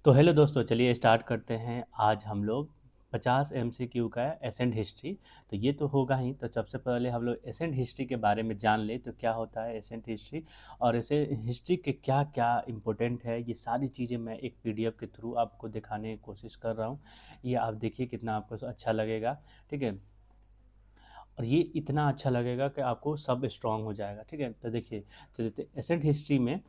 तो हेलो दोस्तों, चलिए स्टार्ट करते हैं। आज हम लोग 50 एमसीक्यू का एसेंट हिस्ट्री। तो ये तो होगा ही। तो सबसे पहले हम लोग एसेंट हिस्ट्री के बारे में जान ले तो क्या होता है एसेंट हिस्ट्री, और ऐसे हिस्ट्री के क्या क्या इम्पोर्टेंट है, ये सारी चीज़ें मैं एक पीडीएफ के थ्रू आपको दिखाने की कोशिश कर रहा हूँ। ये आप देखिए कितना आपको अच्छा लगेगा। ठीक है, और ये इतना अच्छा लगेगा कि आपको सब स्ट्रांग हो जाएगा। ठीक है, तो देखिए, चलिए एसेंट हिस्ट्री में,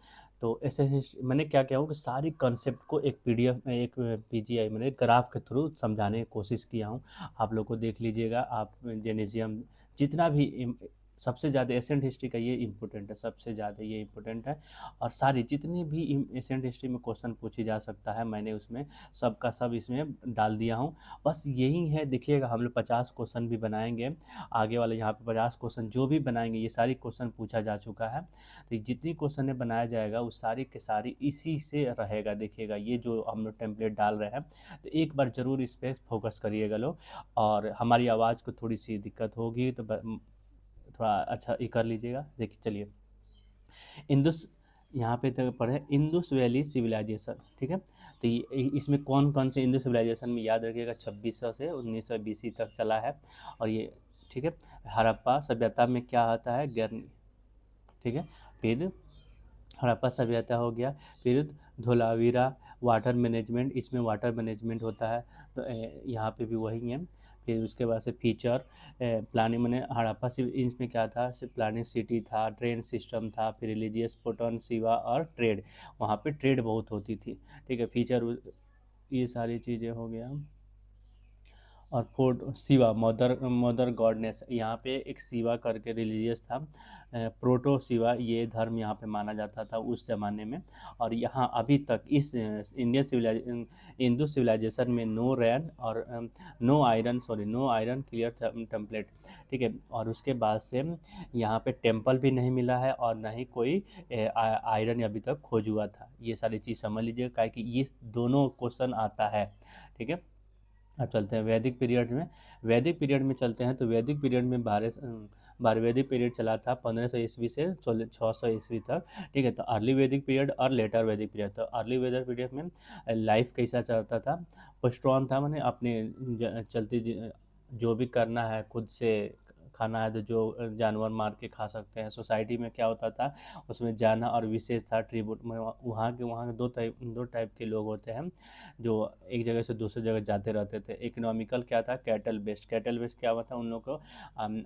तो एसेंट हिस्ट्री मैंने क्या किया हूँ कि सारी कॉन्सेप्ट को एक पीडीएफ में, एक पीजीआई मैंने ग्राफ के थ्रू समझाने की कोशिश किया हूँ। आप लोग को देख लीजिएगा। आप जेनेजियम जितना भी सबसे ज़्यादा एसेंट हिस्ट्री का ये इम्पोर्टेंट है, सबसे ज़्यादा ये इम्पोर्टेंट है। और सारी जितनी भी एसेंट हिस्ट्री में क्वेश्चन पूछी जा सकता है, मैंने उसमें सब का सब इसमें डाल दिया हूँ। बस यही है, देखिएगा हम लोग 50 क्वेश्चन भी बनाएंगे। आगे वाले यहाँ पे 50 क्वेश्चन जो भी बनाएंगे, ये सारी क्वेश्चन पूछा जा चुका है। तो जितनी क्वेश्चन बनाया जाएगा वो सारी के सारी इसी से रहेगा। देखिएगा ये जो हम लोग टेम्पलेट डाल रहे हैं, तो एक बार ज़रूर इस पर फोकस करिएगा लोग। और हमारी आवाज़ को थोड़ी सी दिक्कत होगी तो थोड़ा अच्छा ये कर लीजिएगा। देखिए चलिए, इंदुस यहाँ पे तक पढ़े इंदुस वैली सिविलाइजेशन। ठीक है, तो इसमें कौन कौन से इंदुस सिविलाइजेशन में याद रखिएगा, 2600 से 1920 तक चला है। और ये ठीक है, हड़प्पा सभ्यता में क्या आता है, गर्नी। ठीक है, फिर हड़प्पा सभ्यता हो गया। फिर धोलावीरा वाटर मैनेजमेंट, इसमें वाटर मैनेजमेंट होता है। तो यहाँ पे भी वही है। फिर उसके बाद से फीचर प्लानिंग, मैंने हड़प्पा से इसमें क्या था, सिर्फ प्लानिंग सिटी था, ड्रेन सिस्टम था, फिर रिलीजियस पोटन सेवा और ट्रेड। वहाँ पे ट्रेड बहुत होती थी। ठीक है, फीचर ये सारी चीज़ें हो गया। और fort Shiva, mother mother goodness, यहाँ पे एक शिवा करके रिलीजियस था। प्रोटो शिवा ये धर्म यहाँ पे माना जाता था उस ज़माने में। और यहाँ अभी तक इस इंडियन सिविलाइजेशन, हिंदू सिविलाइजेशन में नो रैन और no iron, sorry no iron clear template. ठीक है, और उसके बाद से यहाँ पे टेम्पल भी नहीं मिला है और ना ही कोई आयरन अभी तक खोज हुआ था। ये सारी चीज़ समझ लीजिए, क्या कि ये दोनों क्वेश्चन आता है। ठीक है, अब चलते हैं वैदिक पीरियड में। वैदिक पीरियड में चलते हैं, तो वैदिक पीरियड में बारह वैदिक पीरियड चला था 1500 ईस्वी से 1600 ईस्वी तक। ठीक है, तो अर्ली वैदिक पीरियड और लेटर वैदिक पीरियड। तो अर्ली वैदिक पीरियड में लाइफ कैसा चलता था, वो स्ट्रॉन्ग था, मैंने अपने चलती जो भी करना है खुद से खाना है, तो जो जानवर मार के खा सकते हैं। सोसाइटी में क्या होता था, उसमें जाना और विशेष था ट्रिब्यूट में। वहाँ के दो टाइप के लोग होते हैं जो एक जगह से दूसरी जगह जाते रहते थे। इकोनॉमिकल क्या था, कैटल बेस्ड। कैटल बेस्ड क्या हुआ था उन लोग को,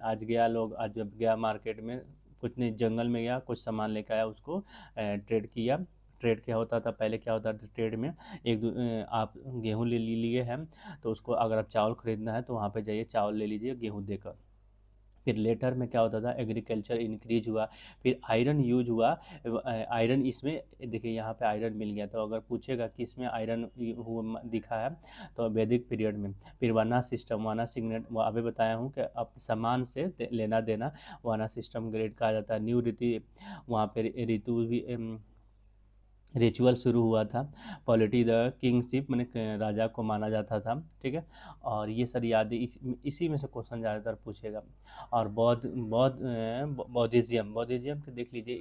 आज गया लोग, आज जब गया मार्केट में, कुछ नहीं जंगल में गया, कुछ सामान लेकर आया, उसको ट्रेड किया। ट्रेड क्या होता था, पहले क्या होता था ट्रेड में, आप गेहूँ ले लिए हैं, तो उसको अगर आप चावल खरीदना है तो वहाँ पे जाइए, चावल ले लीजिए गेहूँ देकर। फिर लेटर में क्या होता था, एग्रीकल्चर इंक्रीज हुआ। फिर आयरन यूज हुआ। आयरन इसमें देखिए, यहाँ पे आयरन मिल गया, तो अगर पूछेगा कि इसमें आयरन हुआ दिखा है, तो वैदिक पीरियड में। फिर वाना सिस्टम, वाना सिग्नेट, वो अभी बताया हूँ कि अब सामान से लेना देना, वाना सिस्टम ग्रेड कहा जाता है। न्यू रीति, वहाँ पे ऋतु भी रिचुअल शुरू हुआ था। पॉलिटी द किंगशिप, मैंने राजा को माना जाता था। ठीक है, और ये सारी यादें इसी में से क्वेश्चन ज़्यादातर पूछेगा। और बौद्धिज्म, बौद्धिज्म के देख लीजिए,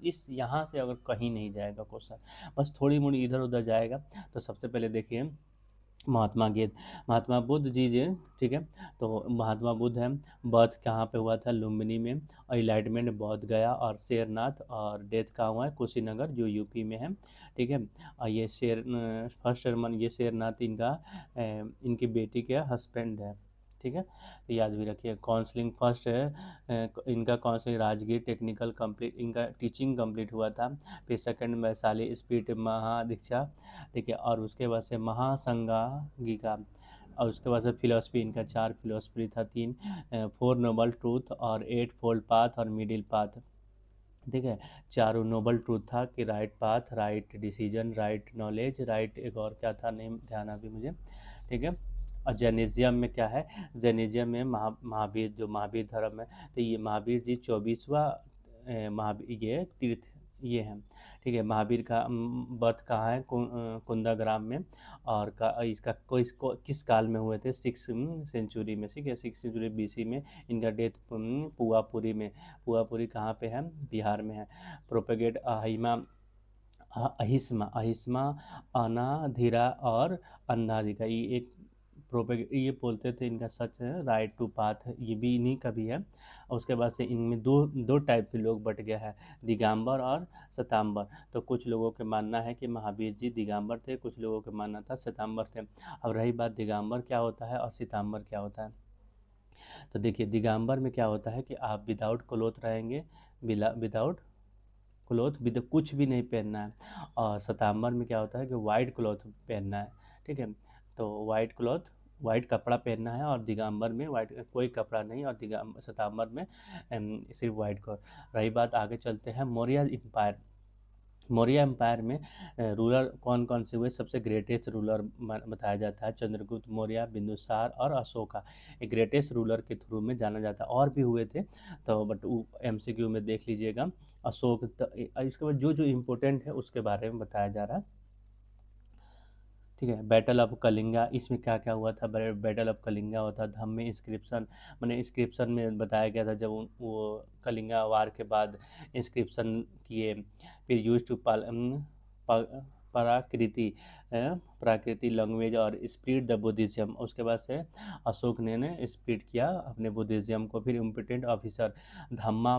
इस यहाँ से अगर कहीं नहीं जाएगा क्वेश्चन, बस थोड़ी मोड़ी इधर उधर जाएगा। तो सबसे पहले देखिए महात्मा गीत, महात्मा बुद्ध जी जे। ठीक है, तो महात्मा बुद्ध है, बर्थ कहाँ पे हुआ था, लुम्बिनी में। और इलाइटमेंट बौद्ध गया, और शेरनाथ, और डेथ कहाँ हुआ है, कुशीनगर जो यूपी में है। ठीक है, और ये फर्स्ट शर्मन, ये शेरनाथ इनकी बेटी के हस्बैंड है। ठीक है, तो याद भी रखिए। काउंसलिंग फर्स्ट है इनका काउंसलिंग राजगीर टेक्निकल कंप्लीट, इनका टीचिंग कंप्लीट हुआ था। फिर सेकंड वैशाली स्पीड महादीक्षा। ठीक है, और उसके बाद से महासंगागिका। और उसके बाद से फिलोसफी, इनका 4 फिलोसफी था, 3 4 नोबल ट्रूथ, और 8 फोल्ड पाथ और मिडिल पाथ। ठीक है, चारों नोबल ट्रूथ था कि right path, right decision, right knowledge, right, एक और क्या था नेम ध्यान अभी मुझे। ठीक है, और जैनिज्म में क्या है, जैनिज्म में महावीर, जो महावीर धर्म है, तो ये महावीर जी 24वां महावीर, ये तीर्थ ये है। ठीक है, महावीर का बर्थ कहाँ है, कुंदाग्राम में। और इसका किस काल में हुए थे, 6 सेंचुरी में। ठीक है, 6 सेंचुरी बीसी में। इनका डेथ पुआपुरी में। पुआपुरी कहाँ पे है, बिहार में है। प्रोपेगेट अहिस्मा अहिस्मा, अनाधिरा और अंधाधिका, ये एक प्रोपेग ये बोलते थे इनका सच है, राइट टू पाथ, ये भी इन्हीं का भी है। और उसके बाद से इनमें दो दो टाइप के लोग बट गया है, दिगंबर और श्वेतांबर। तो कुछ लोगों के मानना है कि महावीर जी दिगंबर थे, कुछ लोगों का मानना था श्वेतांबर थे। अब रही बात दिगंबर क्या होता है और श्वेतांबर क्या होता है, तो देखिए दिगंबर में क्या होता है कि आप विदाउट क्लोथ रहेंगे, विदाउट क्लोथ, विद कुछ भी नहीं पहनना है। और श्वेतांबर में क्या होता है कि वाइट क्लॉथ पहनना है, ठीक है। तो वाइट क्लॉथ, वाइट कपड़ा पहनना है, और दिगंबर में वाइट कोई कपड़ा नहीं, और दिगंबर श्वेतांबर में सिर्फ वाइट को। रही बात, आगे चलते हैं मौर्य एम्पायर। मौर्य एम्पायर में रूलर कौन कौन से हुए, सबसे ग्रेटेस्ट रूलर बताया जाता है चंद्रगुप्त मौर्य, बिंदुसार और अशोका। एक ग्रेटेस्ट रूलर के थ्रू में जाना जाता है, और भी हुए थे तो बट एमसीक्यू में देख लीजिएगा। अशोक इसके बाद जो जो इम्पोर्टेंट है उसके बारे में बताया जा रहा है, ठीक है। बैटल ऑफ कलिंगा, इसमें क्या क्या हुआ था, बैटल ऑफ कलिंगा हुआ था, धम्म में इंस्क्रिप्शन, मैंने इंस्क्रिप्शन में बताया गया था जब वो कलिंगा वार के बाद इंस्क्रिप्शन किए। फिर use to Prakrit Prakrit language और स्प्रीड द बुद्धिज्म, उसके बाद से अशोक ने स्प्रीड किया अपने बुद्धिज्म को। फिर इम्पोर्टेंट ऑफिसर धम्मा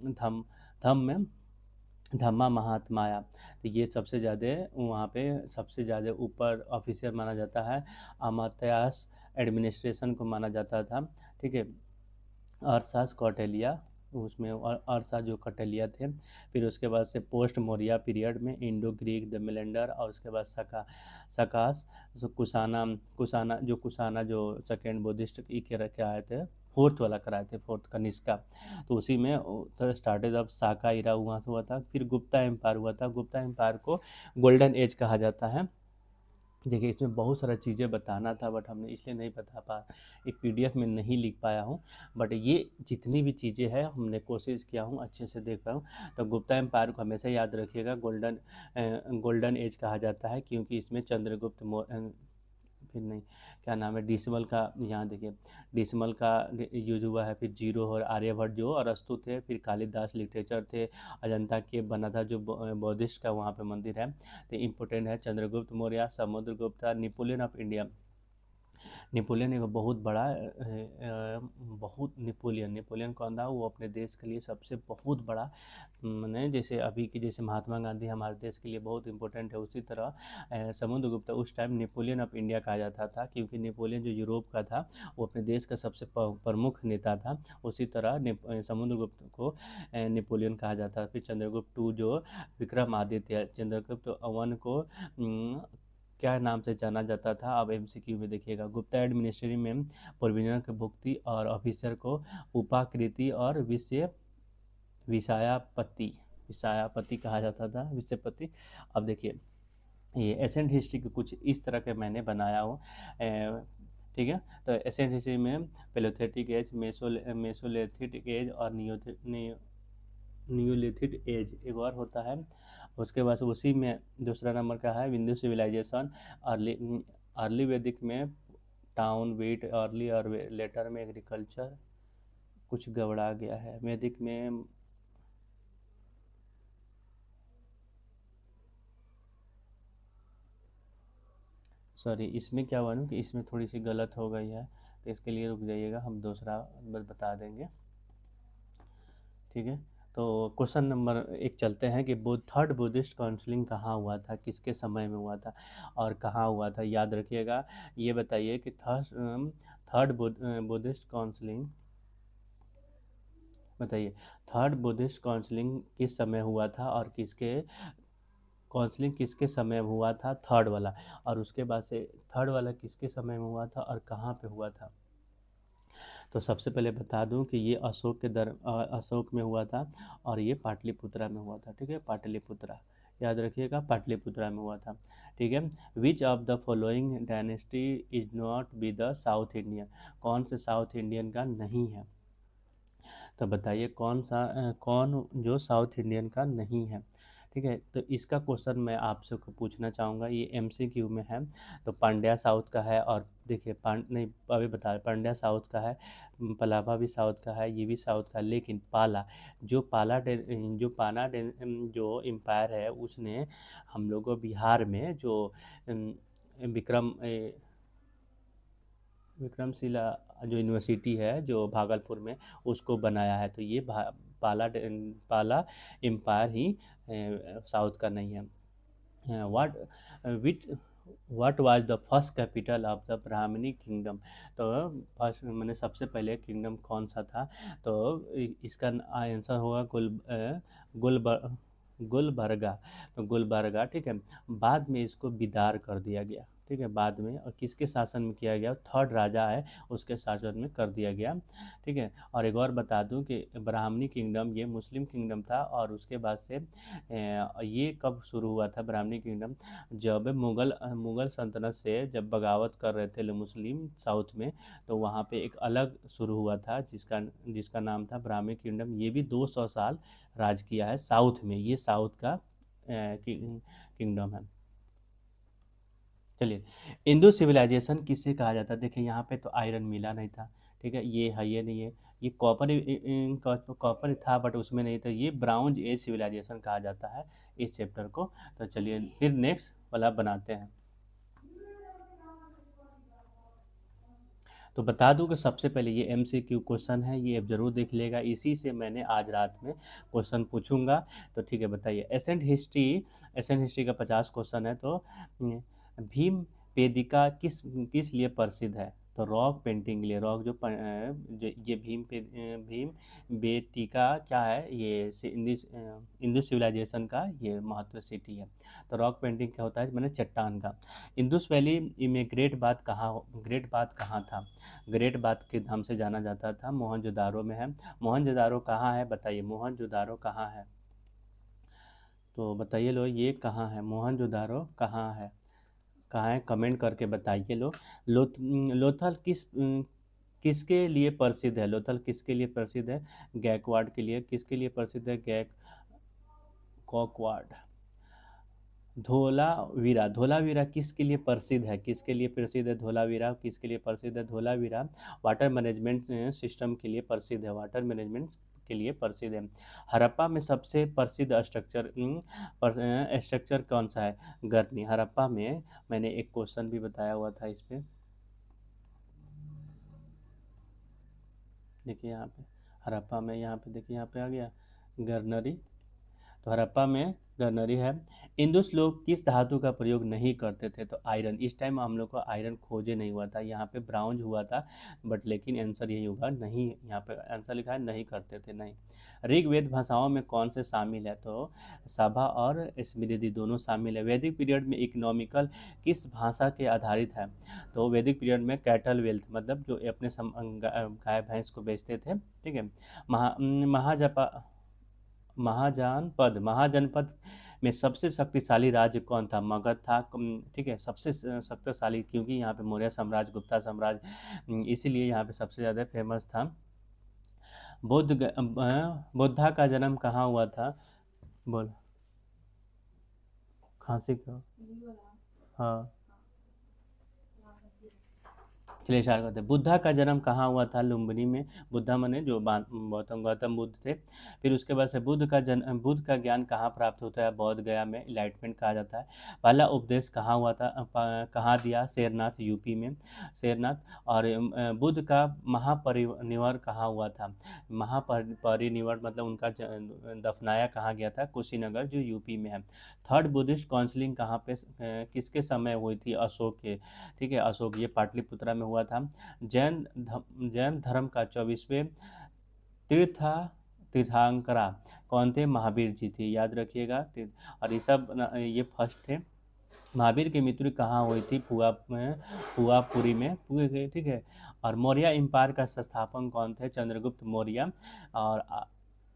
धम धम में धम्मा महात्माया, तो ये सबसे ज़्यादा वहाँ पे सबसे ज़्यादा ऊपर ऑफिसर माना जाता है। अमात्यास एडमिनिस्ट्रेशन को माना जाता था, ठीक है। अरसास कौटिल्य, उसमें अरसास जो कौटिल्य थे। फिर उसके बाद से पोस्ट मौर्य पीरियड में इंडो ग्रीक द मिलेंडर, और उसके बाद सकास जो कुसाना जो सेकेंड बुद्धिस्ट के आए थे, फोर्थ वाला कराए थे, फोर्थ कनिष्का। तो उसी में स्टार्टेड अब साका इरा हुआ था। फिर गुप्ता एम्पायर हुआ था, गुप्ता एम्पायर को गोल्डन एज कहा जाता है। देखिए इसमें बहुत सारा चीज़ें बताना था बट हमने इसलिए नहीं बता पा, एक पीडीएफ में नहीं लिख पाया हूँ। बट ये जितनी भी चीज़ें हैं हमने कोशिश किया हूँ अच्छे से देख पाया हूँ। तो गुप्ता एम्पायर को हमेशा याद रखिएगा, गोल्डन एज कहा जाता है, क्योंकि इसमें चंद्रगुप्त फिर नहीं, क्या नाम है, डिसमल का, यहाँ देखिए डिसमल का यूज हुआ है। फिर जीरो और आर्यभट्ट जो अरस्तु थे। फिर कालिदास लिटरेचर थे। अजंता केव बना था जो बौद्धिस्ट का वहाँ पे मंदिर है। तो इम्पोर्टेंट है Chandragupta Maurya, Samudragupta, Napoleon of India. Napoleon एक बहुत बड़ा बहुत नेपोलियन कौन था, वो अपने देश के लिए सबसे बहुत बड़ा, मैंने जैसे अभी की जैसे महात्मा गांधी हमारे देश के लिए बहुत इंपॉर्टेंट है, उसी तरह समुद्रगुप्त उस टाइम नेपोलियन ऑफ इंडिया कहा जाता था, क्योंकि नेपोलियन जो यूरोप का था वो अपने देश का सबसे प्रमुख नेता था। उसी तरह समुद्रगुप्त को नेपोलियन कहा जाता था। फिर चंद्रगुप्त टू जो विक्रमादित्य, चंद्रगुप्त वन को क्या नाम से जाना जाता था, अब एमसीक्यू में देखिएगा। गुप्ता एडमिनिस्ट्रेशन में प्रोविजनल के भुक्ति और ऑफिसर को उपाकृति और विषयापति विषयापति कहा जाता था, विषयपति। अब देखिए ये एसेंट हिस्ट्री के कुछ इस तरह के मैंने बनाया हूँ, ठीक है। तो एसेंट हिस्ट्री में पेलोथेटिक एज, मेसोलिथिक एज और नियोलिथिक एज एक और होता है। उसके बाद उसी में दूसरा नंबर का है विंडो सिविलाइजेशन। अर्ली अर्ली वैदिक में टाउन वेट, अर्ली और लेटर में एग्रीकल्चर, कुछ गबड़ा गया है। वैदिक में सॉरी, इसमें क्या हुआ ना कि इसमें थोड़ी सी गलत हो गई है, तो इसके लिए रुक जाइएगा, हम दूसरा बता देंगे, ठीक है। तो क्वेश्चन नंबर एक चलते हैं कि थर्ड बुद्धिस्ट काउंसिलिंग कहाँ हुआ था, किसके समय में हुआ था और कहाँ हुआ था, याद रखिएगा। ये बताइए कि थर्ड बुद्धिस्ट काउंसिलिंग, बताइए थर्ड बुद्धिस्ट काउंसिलिंग किस समय हुआ था और किसके समय में हुआ था, थर्ड वाला। और उसके बाद से थर्ड वाला किसके समय में हुआ था और कहाँ पे हुआ था। तो सबसे पहले बता दूं कि ये अशोक में हुआ था, और ये पाटलिपुत्रा में हुआ था, ठीक है। पाटलिपुत्रा याद रखिएगा, पाटलिपुत्रा में हुआ था, ठीक है। Which of the following dynasty is not be the south Indian, कौन से साउथ इंडियन का नहीं है। तो बताइए कौन जो साउथ इंडियन का नहीं है, ठीक है, तो इसका क्वेश्चन मैं आपसे को पूछना चाहूँगा, ये एमसीक्यू में है। तो पांड्या साउथ का है, और देखिए नहीं अभी बता रहे, पांड्या साउथ का है, पलावा भी साउथ का है, ये भी साउथ का है, लेकिन पाला जो पाला जो जो एम्पायर है उसने हम लोगों बिहार में जो विक्रमशिला जो यूनिवर्सिटी है जो भागलपुर में, उसको बनाया है। तो ये पाला एम्पायर ही साउथ का नहीं है। विच what was the first capital of the Brahmani kingdom. तो फर्स्ट मैंने सबसे पहले किंगडम कौन सा था, तो इसका आंसर होगा गुलबर गुलबर्गा। तो गुलबर्गा, ठीक है। बाद में इसको बिदार कर दिया गया, ठीक है, बाद में, और किसके शासन में किया गया, थर्ड राजा है उसके शासन में कर दिया गया, ठीक है। और एक और बता दूं कि ब्राह्मणी किंगडम ये मुस्लिम किंगडम था, और उसके बाद से ये कब शुरू हुआ था ब्राह्मणी किंगडम, जब मुगल सल्तनत से जब बगावत कर रहे थे मुस्लिम साउथ में, तो वहाँ पे एक अलग शुरू हुआ था जिसका जिसका नाम था ब्राह्मणी किंगडम। ये भी 200 साल राज किया है साउथ में, ये साउथ का किंगडम है। चलिए, इंडो सिविलाइजेशन किससे कहा जाता है। देखिए यहाँ पे तो आयरन मिला नहीं था, ठीक है, ये है, ये नहीं है, ये कॉपर था बट उसमें नहीं था, ये ब्राउन एज सिविलाइजेशन कहा जाता है इस चैप्टर को। तो चलिए फिर नेक्स्ट वाला बनाते हैं। तो बता दूं कि सबसे पहले ये एमसीक्यू क्वेश्चन है, ये आप जरूर देख लेगा, इसी से मैंने आज रात में क्वेश्चन पूछूंगा। तो ठीक है, बताइए, एसेंट हिस्ट्री का 50 क्वेश्चन है। तो भीम पेदिका किस किस लिए प्रसिद्ध है। तो रॉक पेंटिंग के लिए, रॉक जो ये भीम बेटिका क्या है, ये इंडो सिविलाइजेशन का ये महत्व सिटी है। तो रॉक पेंटिंग क्या होता है, मैंने चट्टान का। इंदुस वैली में ग्रेट बाथ कहाँ था। ग्रेट बाथ के नाम से जाना जाता था, मोहनजोदारो में है। मोहनजोदारो कहाँ है, बताइए, मोहनजोदारो कहाँ है। तो बताइए लो, ये कहाँ है, मोहनजोदारो कहाँ है, कमेंट करके बताइए लो। लोथल किसके लिए प्रसिद्ध है, लोथल किसके लिए प्रसिद्ध है, गैकवाड के लिए। किसके लिए प्रसिद्ध है, कॉकवाड। धोलावीरा किसके लिए प्रसिद्ध है, किसके लिए प्रसिद्ध है धोलावीरा, किसके लिए प्रसिद्ध है धोलावीरा, वाटर मैनेजमेंट सिस्टम के लिए प्रसिद्ध है, वाटर मैनेजमेंट के लिए प्रसिद्ध है। हड़प्पा में सबसे प्रसिद्ध स्ट्रक्चर कौन सा है, गर्नी। हड़प्पा में मैंने एक क्वेश्चन भी बताया हुआ था इस पे, देखिए यहाँ पे हड़प्पा में, यहाँ पे देखिए, यहाँ पे आ गया गर्नरी। तो हड़प्पा में गरनरी है। इंदुस लोग किस धातु का प्रयोग नहीं करते थे, तो आयरन। इस टाइम हम लोग को आयरन खोजे नहीं हुआ था, यहाँ पे ब्राउन्ज हुआ था, बट लेकिन आंसर यही होगा नहीं, यहाँ पे आंसर लिखा है नहीं करते थे, नहीं। ऋग्वेद भाषाओं में कौन से शामिल है, तो सभा और स्मृति दोनों शामिल है। वैदिक पीरियड में इकोनॉमिकल किस भाषा के आधारित है, तो वैदिक पीरियड में कैटल वेल्थ, मतलब जो अपने गाय भैंस को बेचते थे, ठीक है। महाजपा महाजनपद में सबसे शक्तिशाली राज्य कौन था, मगध था, ठीक है, सबसे शक्तिशाली, क्योंकि यहाँ पे मौर्य साम्राज्य, गुप्ता साम्राज्य, इसीलिए यहाँ पे सबसे ज़्यादा फेमस था। बुद्धा का जन्म कहाँ हुआ था, बोल, खांसी का, हाँ, चलिए स्टार्ट करते हैं। बुद्धा का जन्म कहाँ हुआ था, लुम्बिनी में। बुद्धा माने जो गौतम बुद्ध थे। फिर उसके बाद से बुद्ध का ज्ञान कहाँ प्राप्त होता है, बौद्ध गया में, इलाइटमेंट कहा जाता है। पहला उपदेश कहाँ हुआ था, कहाँ दिया, सारनाथ, यूपी में, सारनाथ। और बुद्ध का महापरिनिर्वाण कहाँ हुआ था, महापरिनिर्वाण मतलब उनका दफनाया कहाँ गया था, कुशीनगर, जो यूपी में है। थर्ड बुद्धिस्ट काउंसिलिंग कहाँ पे किसके समय हुई थी, अशोक के, ठीक है, अशोक, ये पाटलिपुत्रा में हुआ था। जैन धर्म का 24वें तीर्था तीर्थंकरा कौन थे, महावीर जी थे, याद रखिएगा। और ये सब ये फर्स्ट थे। महावीर की मृत्यु कहाँ हुई थी, पुआपुरी में, ठीक है। और मौर्य एम्पायर का संस्थापक कौन थे, चंद्रगुप्त मौर्य। और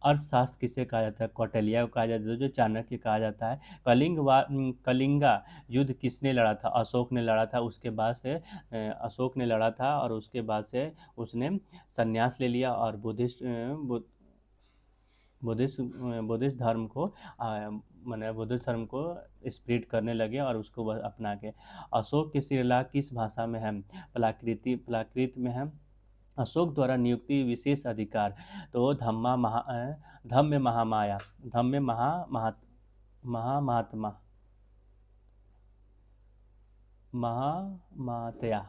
अर्थशास्त्र किसे कहा जाता है, कौटिल्य को कहा जाता है, जो चाणक्य कहा जाता है। कलिंगा युद्ध किसने लड़ा था, अशोक ने लड़ा था। उसके बाद से अशोक ने लड़ा था, और उसके बाद से उसने संन्यास ले लिया, और बुद्धिस्ट धर्म को मैंने बुद्ध धर्म को स्प्रेड करने लगे और उसको वह अपना के। अशोक की शिला किस भाषा में है? प्राकृत में है। अशोक द्वारा नियुक्ति विशेष अधिकार, तो धम्म महामाया, धम्म महात्मा, महामातया,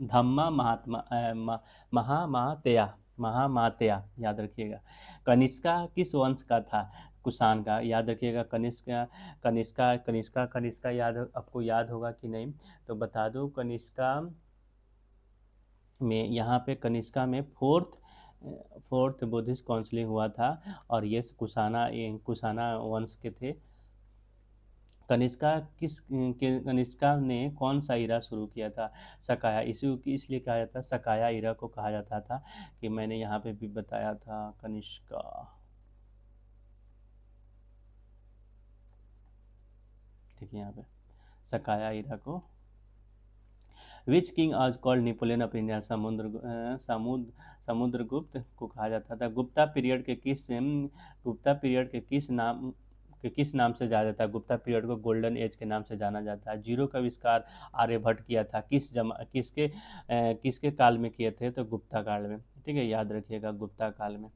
धम्मा महात्मा महामातया, महामातया, याद रखिएगा। कनिष्का किस वंश का था? कुषाण का, याद रखिएगा। कनिष्का याद, आपको याद होगा कि नहीं तो बता दो। कनिष्का में, यहाँ पे कनिष्का में फोर्थ बुद्धिस्ट काउंसिलिंग हुआ था और ये कुषाणा वंश के थे। कनिष्का ने कौन सा इरा शुरू किया था? सकाया। इसलिए कहा जाता है, सकाया इरा को कहा जाता था, कि मैंने यहाँ पे भी बताया था। कनिष्का, ठीक है, यहाँ पे सकाया इरा को। विच किंग आज called Napoleon of India? Samudragupta को कहा जाता था। गुप्ता पीरियड के किस नाम से जाना जाता है? गुप्ता पीरियड को गोल्डन एज के नाम से जाना जाता है। जीरो का आविष्कार आर्यभट्ट किया था। किसके काल में किए थे? तो गुप्ता काल में, ठीक है, याद रखिएगा, गुप्ता काल में,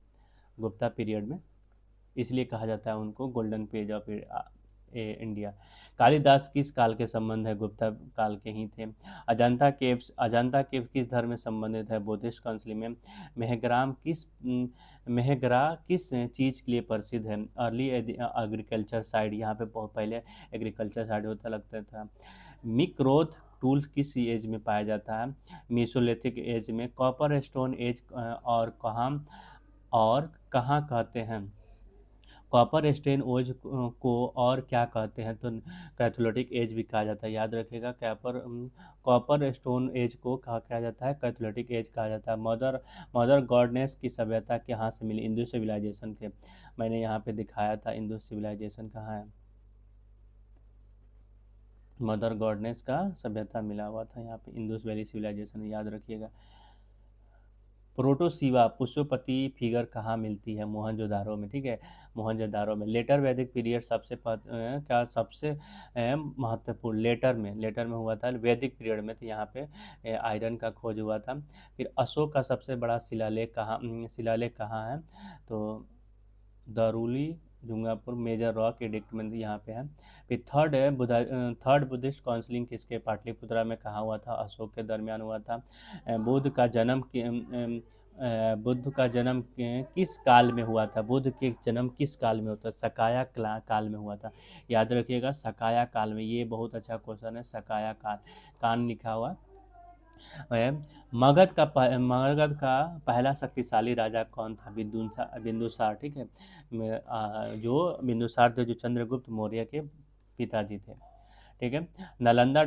गुप्ता पीरियड में, इसलिए कहा जाता है उनको golden page of India. Kalidas किस काल के संबंध है? गुप्ता काल के ही थे। अजंता केव किस धर्म में संबंधित है? बुद्धिस्ट काउंसिल में। मेहगरा किस चीज़ के लिए प्रसिद्ध है? अर्ली एग्रीकल्चर साइड, यहाँ पे बहुत पहले एग्रीकल्चर साइड होता लगता था। मिक्रोथ टूल्स किस एज में पाया जाता है? मीसोलिथिक एज में। कॉपर स्टोन एज और कहाँ कहते हैं? कॉपर स्टेन एज को और क्या कहते हैं? तो कैथोलिटिक एज भी कहा जाता है, याद रखिएगा। कॉपर स्टोन एज को कहा जाता है, कैथोलिटिक एज कहा जाता है। मदर गॉडनेस की सभ्यता कहाँ से मिली? इंडस सिविलाइजेशन के। मैंने यहाँ पे दिखाया था इंडस सिविलाइजेशन कहाँ है। मदर गॉडनेस का सभ्यता मिला हुआ था यहाँ पे, इंडस वैली सिविलाइजेशन, याद रखिएगा। प्रोटोसिवा पुष्पपति फिगर कहाँ मिलती है? मोहनजोदारो में, ठीक है, मोहनजोदारो में। लेटर वैदिक पीरियड सबसे महत्वपूर्ण लेटर में हुआ था, वैदिक पीरियड में, तो यहाँ पे आयरन का खोज हुआ था। फिर अशोक का सबसे बड़ा शिलालेख कहाँ है? तो दरूली जुंगापुर मेजर रॉक एडिक्ट में यहाँ पे है। फिर थर्ड बुद्धिस्ट काउंसिलिंग किसके पाटलिपुत्रा में कहाँ हुआ था? अशोक के दरमियान हुआ था। बुद्ध का जन्म किस काल में हुआ था? बुद्ध के जन्म किस काल में होता है? सकाया काल में हुआ था, याद रखिएगा, सकाया काल में। ये बहुत अच्छा क्वेश्चन है, सकाया काल लिखा हुआ है। मगध का पहला शक्तिशाली राजा कौन था? बिंदुसार, ठीक है, जो बिंदुसार थे, जो चंद्रगुप्त मौर्य के पिताजी थे, ठीक है। नालंदा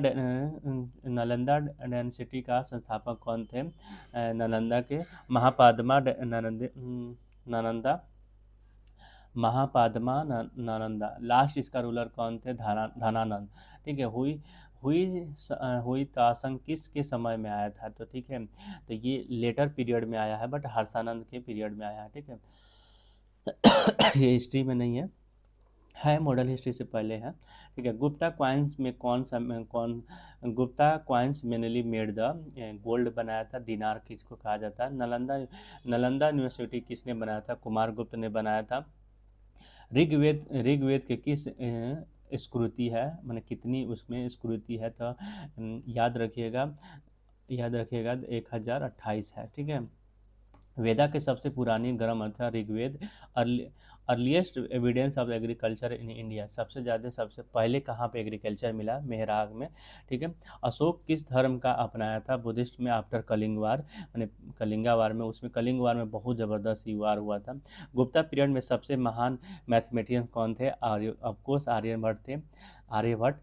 यूनिवर्सिटी का संस्थापक कौन थे? नालंदा के नालंदा। लास्ट इसका रूलर कौन थे? धनानंद, ठीक है। हुई तासंग किसके समय में आया था? तो ठीक है, तो ये लेटर पीरियड में आया है, बट हर्षानंद के पीरियड में आया है, ठीक है। ये हिस्ट्री में नहीं है, मॉडल हिस्ट्री से पहले है, ठीक है। गुप्ता क्वाइंस में Gupta coins mainly made the gold बनाया था, दिनार किसको कहा जाता है? नालंदा यूनिवर्सिटी किसने बनाया था? कुमारगुप्त ने बनाया था। ऋग्वेद के किस स्कृति है, मैंने कितनी उसमें स्कृति है? तो याद रखिएगा 1028 है, ठीक है। वेदा के सबसे पुरानी ग्रंथ है Rigveda. Earliest evidence of agriculture in India, सबसे पहले कहाँ पे एग्रीकल्चर मिला? मेहराग में, ठीक है। अशोक किस धर्म का अपनाया था? बुद्धिस्ट में, आफ्टर कलिंग वार, मैंने कलिंगा वार में, उसमें कलिंग वार में बहुत ज़बरदस्त ही वार हुआ था। गुप्ता पीरियड में सबसे महान मैथमेटिशियन कौन थे? ऑफकोर्स आर्यभट्ट।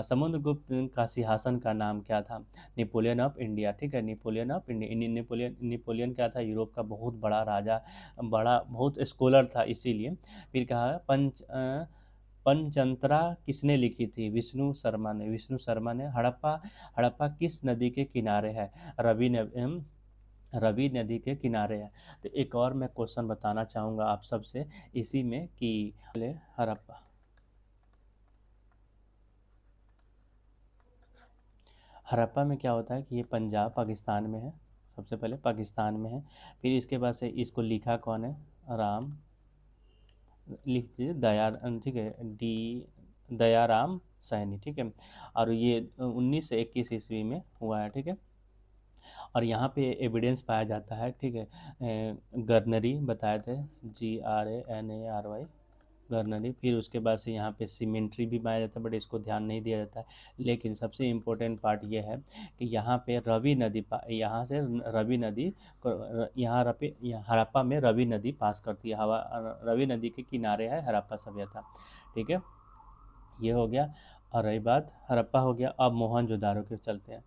समुद्रगुप्त का सिंहासन का नाम क्या था? नेपोलियन ऑफ इंडिया, ठीक है, नेपोलियन ऑफ इंडिया। नेपोलियन क्या था? यूरोप का बहुत बड़ा राजा, बहुत स्कॉलर था, इसीलिए। फिर कहा पंचतंत्रा किसने लिखी थी? विष्णु शर्मा ने। हड़प्पा किस नदी के किनारे है? रवि नदी के किनारे है। तो एक और मैं क्वेश्चन बताना चाहूँगा आप सबसे इसी में, कि हड़प्पा हड़प्पा में क्या होता है कि ये पंजाब पाकिस्तान में है, सबसे पहले पाकिस्तान में है। फिर इसके बाद से इसको लिखा कौन है, राम, लिख दीजिए दया, ठीक है, डी दयाराम सैनी, ठीक है। और ये 1921 ईस्वी में हुआ है, ठीक है। और यहाँ पे एविडेंस पाया जाता है, ठीक है, गर्नरी बताए थे, GRANARY, गर्नरी। फिर उसके बाद से यहाँ पे सीमेंट्री भी पाया जाता है, बट इसको ध्यान नहीं दिया जाता है। लेकिन सबसे इम्पोर्टेंट पार्ट ये है कि यहाँ पे रवि नदी यहाँ से रवि नदी यहाँ हड़प्पा में रवि नदी पास करती है, हवा रवि नदी के किनारे है हड़प्पा सभ्यता, ठीक है। ये हो गया। और रही बात हड़प्पा हो गया, अब मोहनजोदारो के चलते हैं।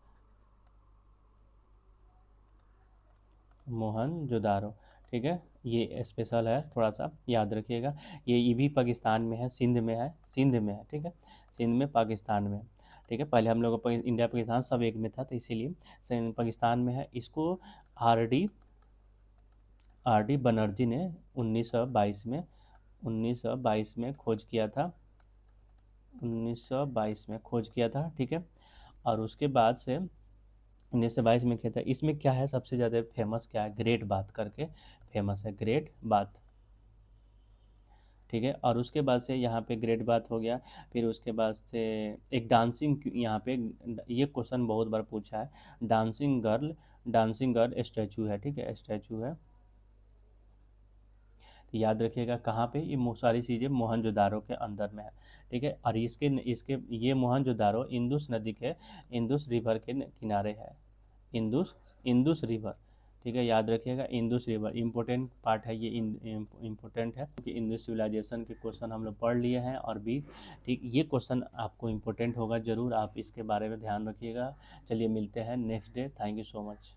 मोहनजोदारो, ठीक है, ये स्पेशल है, थोड़ा सा याद रखिएगा। ये भी पाकिस्तान में है, सिंध में है, सिंध में है, ठीक है, सिंध में पाकिस्तान में है, ठीक है। पहले हम लोग इंडिया पाकिस्तान सब एक में था, तो इसीलिए पाकिस्तान में है। इसको आर डी बनर्जी ने 1922 में खोज किया था, 1922 में खोज किया था, ठीक है। और उसके बाद से 1922 में किया था। इसमें क्या है, सबसे ज़्यादा फेमस क्या है, ग्रेट बात करके फेमस है, ग्रेट बात, ठीक है। और उसके बाद से यहाँ पे ग्रेट बात हो गया। फिर उसके बाद से एक डांसिंग, यहाँ पे ये क्वेश्चन बहुत बार पूछा है, डांसिंग गर्ल स्टैचू है, ठीक है, स्टैचू है। तो याद रखिएगा कहाँ पे, ये सारी चीज़ें मोहनजोदारो के अंदर में है, ठीक है। और इसके इसके ये मोहनजोदारो इंदुस नदी के, इंदुस रिवर के किनारे है, इंदुस इंदुस रिवर, ठीक है, याद रखिएगा इंदुस रिवर इंपॉर्टेंट पार्ट है, ये इम्पोर्टेंट है कि इंदुस सिविलाइजेशन के क्वेश्चन हम लोग पढ़ लिए हैं। और भी, ठीक, ये क्वेश्चन आपको इम्पोर्टेंट होगा ज़रूर, आप इसके बारे में ध्यान रखिएगा। चलिए मिलते हैं next day, thank you so much.